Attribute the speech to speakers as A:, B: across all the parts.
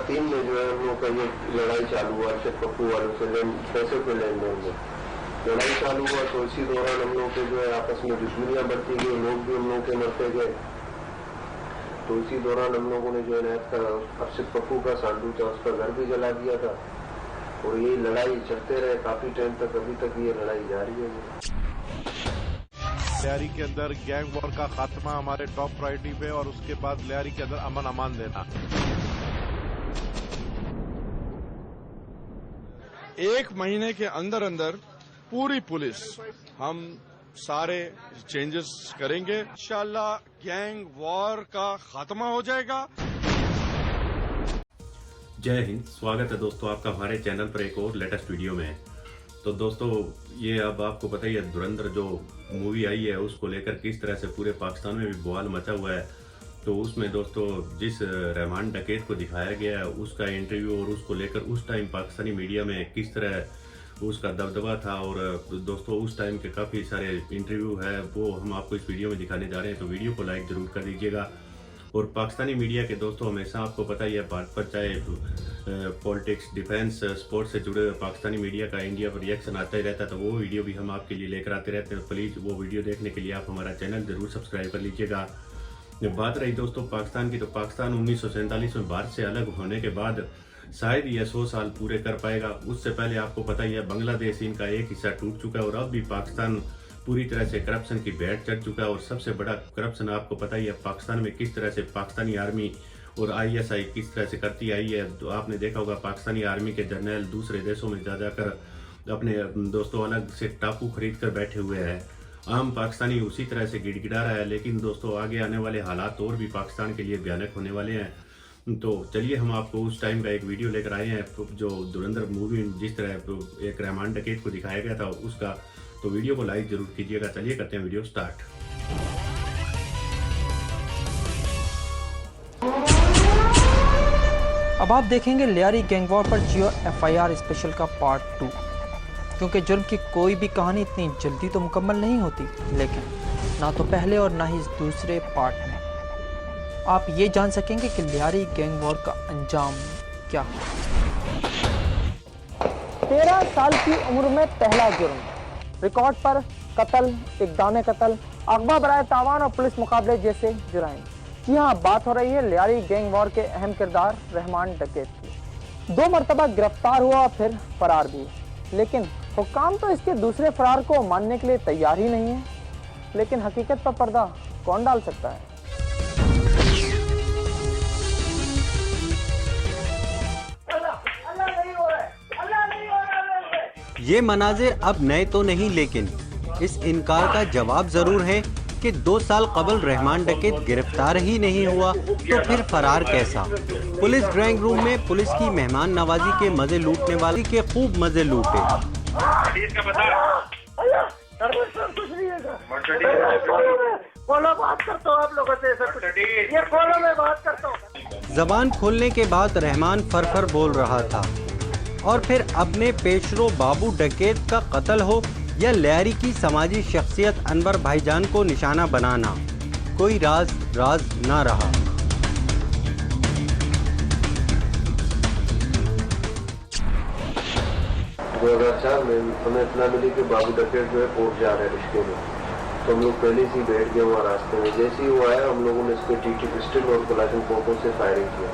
A: 2003 में जो है हम लोग का ये लड़ाई चालू हुआ अर्शद पप्पू वालों से पैसे के लेन देन में लड़ाई चालू हुआ। तो इसी दौरान हम लोग के जो है आपस में दुश्मनियां बढ़ती गई, लोग भी हम लोग के मरते गए। तो इसी दौरान हम लोगों ने जो है अर्शद पप्पू का सांडू था उसका घर भी जला दिया था और ये लड़ाई चलते रहे काफी टाइम तक, अभी तक ये लड़ाई जारी है।
B: लियारी के अंदर गैंग वॉर का खात्मा हमारे टॉप प्रायोरिटी पे और उसके बाद लियारी के अंदर अमन अमान देना। एक महीने के अंदर अंदर पूरी पुलिस हम सारे चेंजेस करेंगे, इंशाल्लाह गैंग वॉर का खात्मा हो जाएगा।
C: जय हिंद, स्वागत है दोस्तों आपका हमारे चैनल पर एक और लेटेस्ट वीडियो में। तो दोस्तों ये अब आपको पता ही है, धुरंधर जो मूवी आई है उसको लेकर किस तरह से पूरे पाकिस्तान में भी बवाल मचा हुआ है। तो उसमें दोस्तों जिस रहमान डकैत को दिखाया गया है उसका इंटरव्यू और उसको लेकर उस टाइम पाकिस्तानी मीडिया में किस तरह उसका दबदबा था, और दोस्तों उस टाइम के काफ़ी सारे इंटरव्यू है वो हम आपको इस वीडियो में दिखाने जा रहे हैं। तो वीडियो को लाइक जरूर कर दीजिएगा। और पाकिस्तानी मीडिया के दोस्तों हमेशा आपको पता ही है, भारत पर चाहे पॉलिटिक्स, डिफेंस, स्पोर्ट्स से जुड़े हुए पाकिस्तानी मीडिया का इंडिया पर रिएक्शन आता ही रहता है। तो वो वीडियो भी हम आपके लिए लेकर आते रहते हैं। प्लीज़ वो वीडियो देखने के लिए आप हमारा चैनल जरूर सब्सक्राइब कर लीजिएगा। बात रही दोस्तों पाकिस्तान की, तो पाकिस्तान 1947 में भारत से अलग होने के बाद शायद यह 100 साल पूरे कर पाएगा। उससे पहले आपको पता ही है बांग्लादेश इनका एक हिस्सा टूट चुका है और अब भी पाकिस्तान पूरी तरह से करप्शन की भेंट चढ़ चुका है। और सबसे बड़ा करप्शन आपको पता ही है पाकिस्तान में किस तरह से पाकिस्तानी आर्मी और ISI किस तरह से करती आई है। तो आपने देखा होगा पाकिस्तानी आर्मी के जर्नल दूसरे देशों में जा जाकर अपने दोस्तों अलग से टापू खरीद कर बैठे हुए हैं। आम पाकिस्तानी उसी तरह से गिड़गिड़ा रहा है। लेकिन दोस्तों आगे आने वाले हालात और भी पाकिस्तान के लिए भयानक होने वाले हैं। तो चलिए हम आपको उस टाइम का एक वीडियो लेकर आए हैं जो धुरंधर मूवी जिस तरह एक रहमान डकैत को दिखाया गया था उसका। तो वीडियो को लाइक जरूर कीजिएगा। चलिए करते हैं वीडियो स्टार्ट।
D: अब आप देखेंगे लियारी गैंग वॉर पर जियो FIR स्पेशल का पार्ट 2, क्योंकि जुर्म की कोई भी कहानी इतनी जल्दी तो मुकम्मल नहीं होती, लेकिन ना तो पहले और ना ही इस दूसरे पार्ट में आप ये जान सकेंगे कि लियारी गैंग वॉर का अंजाम क्या हुआ। 13 साल की उम्र में पहला जुर्म, रिकॉर्ड पर कत्ल, इक़दाम कत्ल, अगवा बराए तावान और पुलिस मुकाबले जैसे जुराइम। जी हाँ, बात हो रही है लियारी गैंग वॉर के अहम किरदार रहमान डकैत की। 2 मरतबा गिरफ्तार हुआ और फिर फरार भी, लेकिन हुक्काम तो इसके दूसरे फरार को मानने के लिए तैयार ही नहीं है। लेकिन हकीकत पर पर्दा कौन डाल सकता है।
E: ये मनाजिर अब नए तो नहीं, लेकिन इस इनकार का जवाब जरूर है कि 2 साल कबल रहमान डकैत गिरफ्तार ही नहीं हुआ तो फिर फरार कैसा। पुलिस ड्राइंग रूम में पुलिस की मेहमान नवाजी के मजे लूटने वाले के खूब मजे लूटे। जबान खोलने के बाद रहमान फरफर बोल रहा था। और फिर अपने पेशरो बाबू डकैत का कत्ल हो या लियारी की समाजी शख्सियत अनवर भाईजान को निशाना बनाना, कोई राज ना रहा।
A: दो 2004 में हमें इतना मिली कि बाबू डकैत जो है कोर्ट जा रहे हैं रिश्ते में। तो हम लोग पहले से बैठ गए वहाँ रास्ते में। जैसे ही वो आया हम लोगों ने इसके TT पिस्टल और कलाशन पोपों से फायरिंग किया।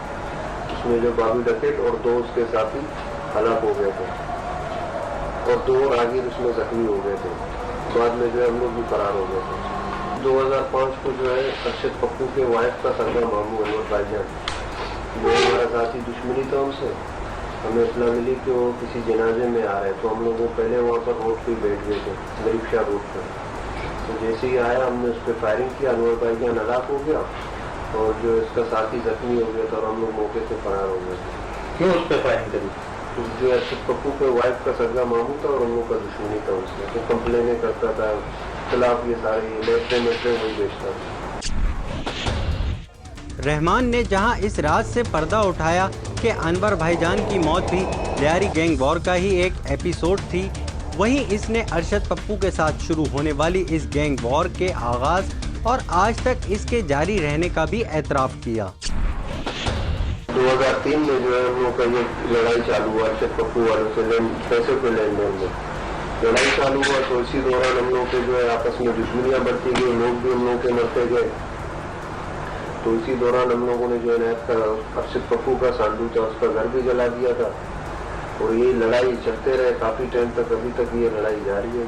A: उसमें जो बाबू डकैत और 2 उसके साथी हलाक हो गए थे और 2 राहगीर उसमें जख्मी हो गए थे। बाद में जो है हम लोग भी फरार हो गए थे। 2005 को जो है अर्शद पप्पू के वाइफ का सरदार मामू अनवर भाईजान, जो हमारा साथी दुश्मनी था उनसे, हमें इतना मिली कि वो किसी जनाजे में आ रहे। तो हम लोग वो पहले वहाँ पर रोड पर बैठ गए थे, गरीब शाह रोड पर। तो जैसे ही आया हमने उस पर फायरिंग किया, अनवर भाईजान हलाक हो गया और जो इसका साथी जख्मी हो गया था और हम लोग मौके से फरार हो गए थे। क्यों उस पर फायरिंग करी? तो जो अर्शद पप्पू के वाइफ का सरगा मामू था और हम लोग का दुश्मनी था उससे। तो कंप्लेनें करता था खिलाफ, ये सारे लेटरे वही बेचता था।
E: रहमान ने जहां इस राज से पर्दा उठाया कि अनवर भाईजान की मौत भी लियारी गैंग वॉर का ही एक एपिसोड थी, वहीं इसने अर्शद पप्पू के साथ शुरू होने वाली इस गैंग वॉर के आगाज और आज तक इसके जारी रहने का भी एतराफ़ किया।
A: 2003 में जो है हम लोग का ये लड़ाई चालू हुआ अरशद पप्पू वालों से पैसे के लेन देन में लड़ाई चालू हुआ। तो इसी दौरान हम लोग के जो है आपस में दुश्मनियां बढ़ती गई, लोग भी हम लोग के मरते गए। तो इसी दौरान हम लोगों ने जो है अरशद पप्पू का सांडू था उसका घर भी जला दिया था। और ये लड़ाई चलते रहे काफी टाइम तक, अभी तक ये लड़ाई जारी है।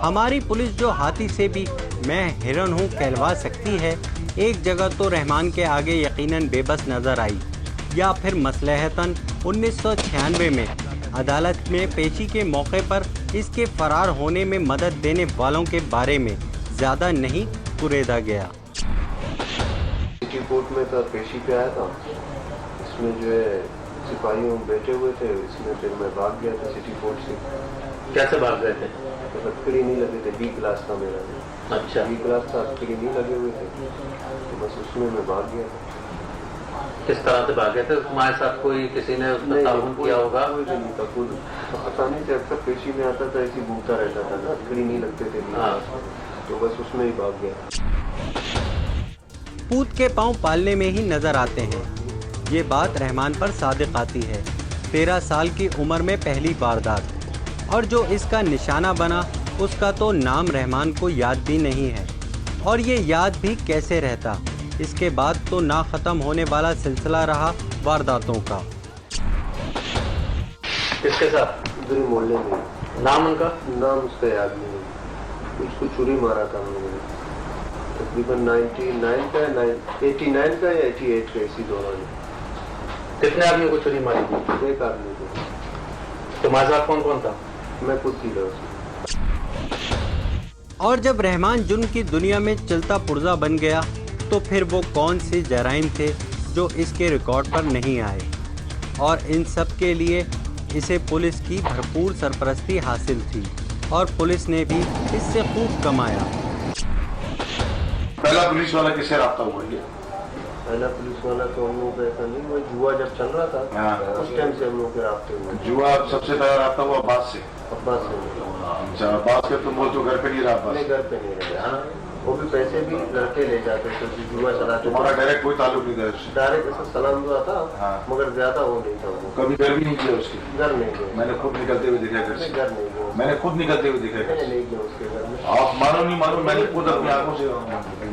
E: हमारी पुलिस जो हाथी से भी मैं हिरन हूँ कहलवा सकती है, एक जगह तो रहमान के आगे यकीनन बेबस नजर आई, या फिर मसलहतन 1996 में अदालत में पेशी के मौके पर इसके फरार होने में मदद देने वालों के बारे में ज्यादा नहीं कुरेदा गया।
A: सिटी कोर्ट में था, पेशी पे आया था। इसमें जो है सिपाहियों बैठे हुए थे, इसमें फिर मैं भाग गया था सिटी कोर्ट से।
F: कैसे भाग गए थे?
A: तो हथकड़ी नहीं लगे थे, बी क्लास था मेरा।
F: अच्छा,
A: बी क्लास था, हथकड़ी नहीं लगे हुए थे, तो बस उसमें मैं भाग गया था।
F: किस तरह से भागे थे? तुम्हारे साथ कोई किसी ने उसमें ताउन किया होगा?
A: कोई नहीं था, खुद आसानी से अक्सर पेशी में आता था, ऐसी घूमता रहता था ना, हथकड़ी नहीं लगते थे।
F: हाँ।
A: तो बस उसमें ही भाग गया।
E: पूत के पांव पालने में ही नजर आते हैं, ये बात रहमान पर सादिक आती है। 13 साल की उम्र में पहली वारदात, और जो इसका निशाना बना उसका तो नाम रहमान को याद भी नहीं है। और ये याद भी कैसे रहता, इसके बाद तो ना ख़त्म होने वाला सिलसिला रहा वारदातों का।
F: किसके साथ?
A: इधर मोहल्ले में।
F: नाम उनका?
A: नाम उसका याद नहीं, उसको छुरी मारा था हम लोगों ने, तकरीबन 89 का या 88 का, इसी दौरान।
F: कितने आदमियों को छुरी मारी थी?
A: एक आदमी को।
F: तुम्हारे साथ कौन कौन था?
A: मैं खुद थी उसमें।
E: और जब रहमान जुर्म की दुनिया में चलता पुर्जा बन गया, तो फिर वो कौन से जराइम थे जो इसके रिकॉर्ड पर नहीं आए, और इन सब के लिए इसे पुलिस की भरपूर सरपरस्ती हासिल थी, और पुलिस ने भी इससे खूब कमाया।
G: पहला पुलिस वाला किससे राब्ता हुआ?
A: पहला पुलिस वाला तो हम लोग ऐसा नहीं हुआ, जुआ जब चल रहा था उस टाइम से हम लोग के राब्ते हुए।
G: जुआ सबसे पहला राब्ता हुआ अब्बास से?
A: अब्बास से।
G: अच्छा, अब्बास के तुम बोल तो घर पे नहीं रहा?
A: अपने घर पे नहीं रहे, वो भी पैसे भी लड़के ले जाते थे, जुआ चलाते।
G: तुम्हारा डायरेक्ट कोई ताल्लुक नहीं था उससे?
A: डायरेक्ट ऐसा सलाम हुआ था।
G: हाँ।
A: मगर ज्यादा वो नहीं था। वो
G: कभी घर भी नहीं किया उसके?
A: घर नहीं गए,
G: मैंने खुद निकलते हुए देखा घर से।
A: घर नहीं गए,
G: मैंने खुद निकलते हुए देखा घर से।
A: नहीं गया उसके घर में।
G: आप मानो नहीं मानो, मैंने खुद अपनी आंखों से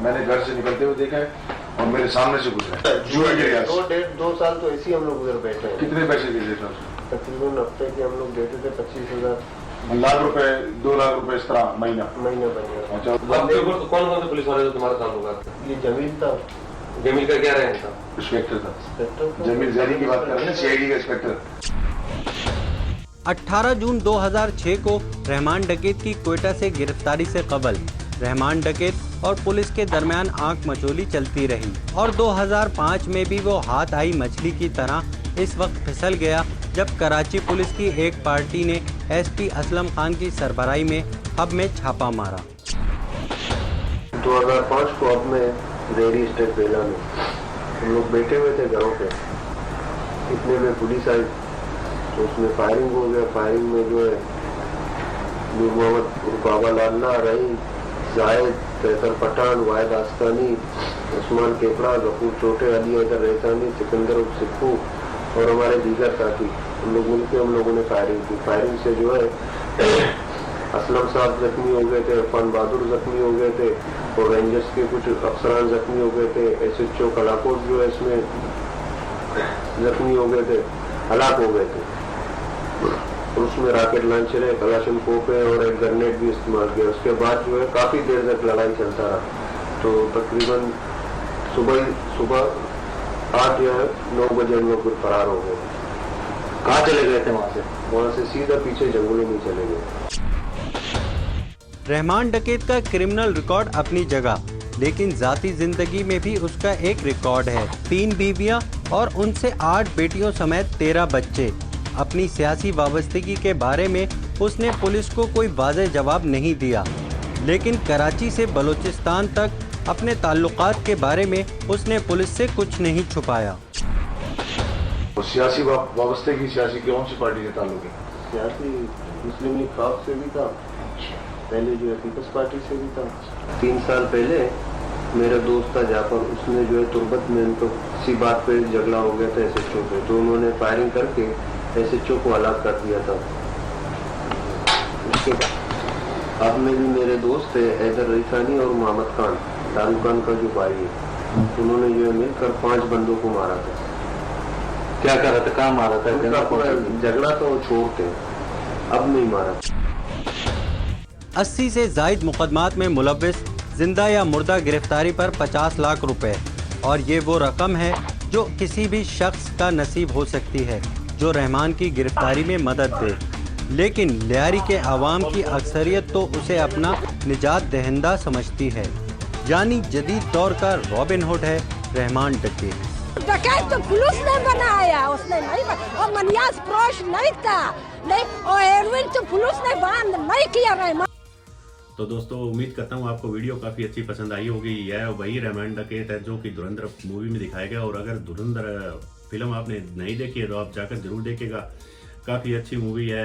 G: मैंने घर से निकलते हुए देखा है, और मेरे सामने से गुजरा जुआ के रियाज।
A: 2 साल तो ऐसे ही हम लोग उधर बैठे हैं।
G: कितने पैसे दे देता उसको?
A: तकरीबन हफ्ते के हम लोग देते थे 25,000,
G: लाख रुपए, 2 लाख रुपए इस तरह महीना बन
A: गया।
G: अच्छा,
F: आपके ऊपर तो कौन कौन से पुलिस वाले तो तुम्हारे साथ होगा?
A: ये जमील था।
F: जमील का क्या रैंक था?
G: इंस्पेक्टर था।
A: इंस्पेक्टर
G: जमील जैनी की बात कर रहे हैं, सीआईडी का इंस्पेक्टर।
E: 18 जून 2006 को रहमान डकैत की क्वेटा से गिरफ्तारी से कबल रहमान डकैत और पुलिस के दरमियान आंख मचोली चलती रही, और 2005 में भी वो हाथ आई मछली की तरह इस वक्त फिसल गया जब कराची पुलिस की एक पार्टी ने एसपी असलम खान की सरबराही में हब में छापा मारा।
A: 2005 को अब में रेडी स्टेट बेला में हम लोग बैठे हुए थे घरों पे, इतने में पुलिस आई, तो उसमें फायरिंग हो गया। फायरिंग में जो है नूर मोहम्मद बाबा लालना, रही जायद, कैसर पठान, वाहिद आस्तानी, उस्मान केपड़ा, गफूर चोटे, अली हैदर रहसानी, सिकंदर उर्फ सिक्कू और हमारे दीगर साथी, हम लोग मिलकर हम लोगों ने फायरिंग की। फायरिंग से जो है असलम साहब जख्मी हो गए थे, इरफान बहादुर जख्मी हो गए थे, और रेंजर्स के कुछ अफसरान जख्मी हो गए थे। SHO कलाकोट जो है इसमें जख्मी हो गए थे, हलाक हो गए थे। और उसमें रॉकेट लॉन्चर है, कलाशनकोफ है और एक ग्रेनेड भी इस्तेमाल किया। उसके बाद जो है काफी देर तक लड़ाई चलता रहा, तो तकरीबन सुबह 8 या 9 बजे हम लोग फिर फरार हो गए।
F: कहाँ चले गए थे वहाँ से?
A: वहाँ से सीधा पीछे जंगलों में चले गए।
E: रहमान डकैत का क्रिमिनल रिकॉर्ड अपनी जगह, लेकिन जाती जिंदगी में भी उसका एक रिकॉर्ड है। 3 बीवियां और उनसे 8 बेटियों समेत 13 बच्चे। अपनी सियासी वाबस्तगी के बारे में उसने पुलिस को कोई वाज़ेह जवाब नहीं दिया, लेकिन कराची से बलूचिस्तान तक अपने ताल्लुकात के बारे में उसने पुलिस से कुछ नहीं छुपाया।
G: सियासी वाबस्तगी, सियासी कौन सी पार्टी से ताल्लुक है?
A: सियासी मुस्लिम लीग खाब से भी था, पहले जो है पीपल्स पार्टी से भी था। 3 साल पहले मेरा दोस्त था जाफर, उसने जो है तुर्बत में उनको किसी बात पे झगड़ा हो गया था एसएचओ पे, तो उन्होंने फायरिंग करके एसएचओ को हलाक कर दिया था। उसके बाद में भी मेरे दोस्त है हैदर रईसानी और मोहम्मद खान, शाहरुख खान का जो भाई है, उन्होंने जो है मिलकर 5 बंदों को मारा था।
F: क्या कर रहा था, कहाँ मारा था?
A: झगड़ा तो वो छोड़ते, अब नहीं मारा।
E: 80 से जायद मुकदमात में मुलव्विस जिंदा या मुर्दा गिरफ्तारी पर 50 लाख रुपए, और ये वो रकम है जो किसी भी शख्स का नसीब हो सकती है जो रहमान की गिरफ्तारी में मदद दे। लेकिन लियारी के आवाम की अक्सरियत तो उसे अपना निजात दहिंदा समझती है, यानी जदीद दौर का रॉबिन हुड है रहमान डकैत।
H: डकैत तो पुलिस ने बनाया, उसने नहीं और मनियाज फरोश नहीं था, नहीं, और हेरोइन तो पुलिस ने बंद नहीं किया रहमान।
C: तो दोस्तों उम्मीद करता हूँ आपको वीडियो काफ़ी अच्छी पसंद आई होगी। यह वही रहमान डकैत है जो कि धुरंधर मूवी में दिखाया गया, और अगर धुरंधर फिल्म आपने नहीं देखी है तो आप जाकर जरूर देखेगा। काफ़ी अच्छी मूवी है।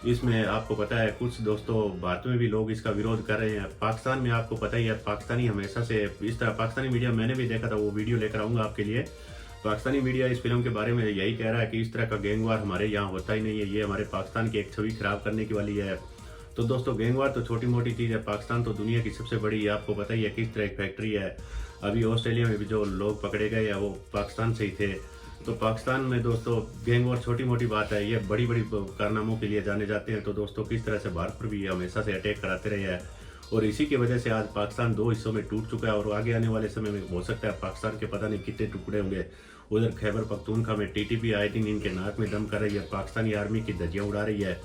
C: इसमें आपको पता है कुछ दोस्तों भारत में भी लोग इसका विरोध कर रहे हैं। पाकिस्तान में आपको पता ही है, पाकिस्तानी हमेशा से इस तरह, पाकिस्तानी मीडिया मैंने भी देखा था, वो वीडियो लेकर आऊँगा आपके लिए। पाकिस्तानी मीडिया इस फिल्म के बारे में यही कह रहा है कि इस तरह का गैंगवार हमारे यहाँ होता ही नहीं है, ये हमारे पाकिस्तान की एक छवि खराब करने की वाली है। तो दोस्तों गैंगवार तो छोटी मोटी चीज़ है, पाकिस्तान तो दुनिया की सबसे बड़ी है, आपको पता ही है किस तरह एक फैक्ट्री है। अभी ऑस्ट्रेलिया में भी जो लोग पकड़े गए हैं वो पाकिस्तान से ही थे। तो पाकिस्तान में दोस्तों गैंगवार छोटी मोटी बात है, ये बड़ी बड़ी कारनामों के लिए जाने जाते हैं। तो दोस्तों किस तरह से भारत पर भी हमेशा से अटैक कराते रहे हैं, और इसी की वजह से आज पाकिस्तान 2 हिस्सों में टूट चुका है, और आगे आने वाले समय में हो सकता है पाकिस्तान के पता नहीं कितने टुकड़े होंगे। उधर खैबर पख्तूनख्वा में टीटीपी आए दिन इनके नाक में दम कर रही है, पाकिस्तानी आर्मी की धज्जियां उड़ा रही है।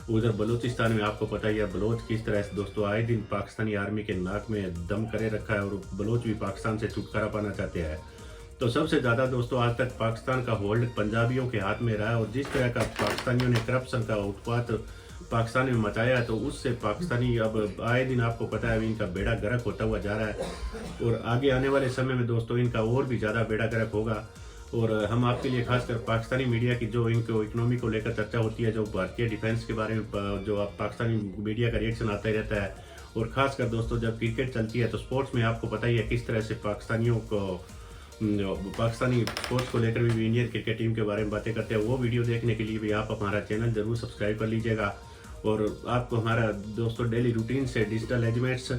C: उधर बलूचिस्तान में आपको पता ही है बलोच किस तरह से दोस्तों आए दिन पाकिस्तानी आर्मी के नाक में दम करे रखा है, और बलोच भी पाकिस्तान से छुटकारा पाना चाहते हैं। तो सबसे ज़्यादा दोस्तों आज तक पाकिस्तान का होल्ड पंजाबियों के हाथ में रहा है, और जिस तरह का पाकिस्तानियों ने करप्शन का उत्पात पाकिस्तान में मचाया है, तो उससे पाकिस्तानी अब आए दिन आपको पता है इनका बेड़ा गर्क होता हुआ जा रहा है, और आगे आने वाले समय में दोस्तों इनका और भी ज़्यादा बेड़ा गर्क होगा। और हम आपके लिए खासकर पाकिस्तानी मीडिया की जो इनको इकोनॉमी को लेकर चर्चा होती है, जो भारतीय डिफेंस के बारे में जो आप पाकिस्तानी मीडिया का रिएक्शन आता ही रहता है, और खासकर दोस्तों जब क्रिकेट चलती है तो स्पोर्ट्स में आपको पता ही है किस तरह से पाकिस्तानियों को पाकिस्तानी स्पोर्ट्स को लेकर भी इंडियन क्रिकेट टीम के बारे में बातें करते हैं। वो वीडियो देखने के लिए भी आप हमारा चैनल जरूर सब्सक्राइब कर लीजिएगा, और आपको हमारा दोस्तों डेली रूटीन से डिजिटल एजमेंट्स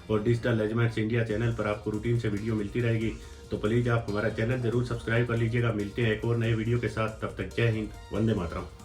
C: और डिजिटल एजमेंट्स इंडिया चैनल पर आपको रूटीन से वीडियो मिलती रहेगी। तो प्लीज़ आप हमारा चैनल जरूर सब्सक्राइब कर लीजिएगा। मिलते हैं एक और नए वीडियो के साथ, तब तक जय हिंद, वंदे मातरम।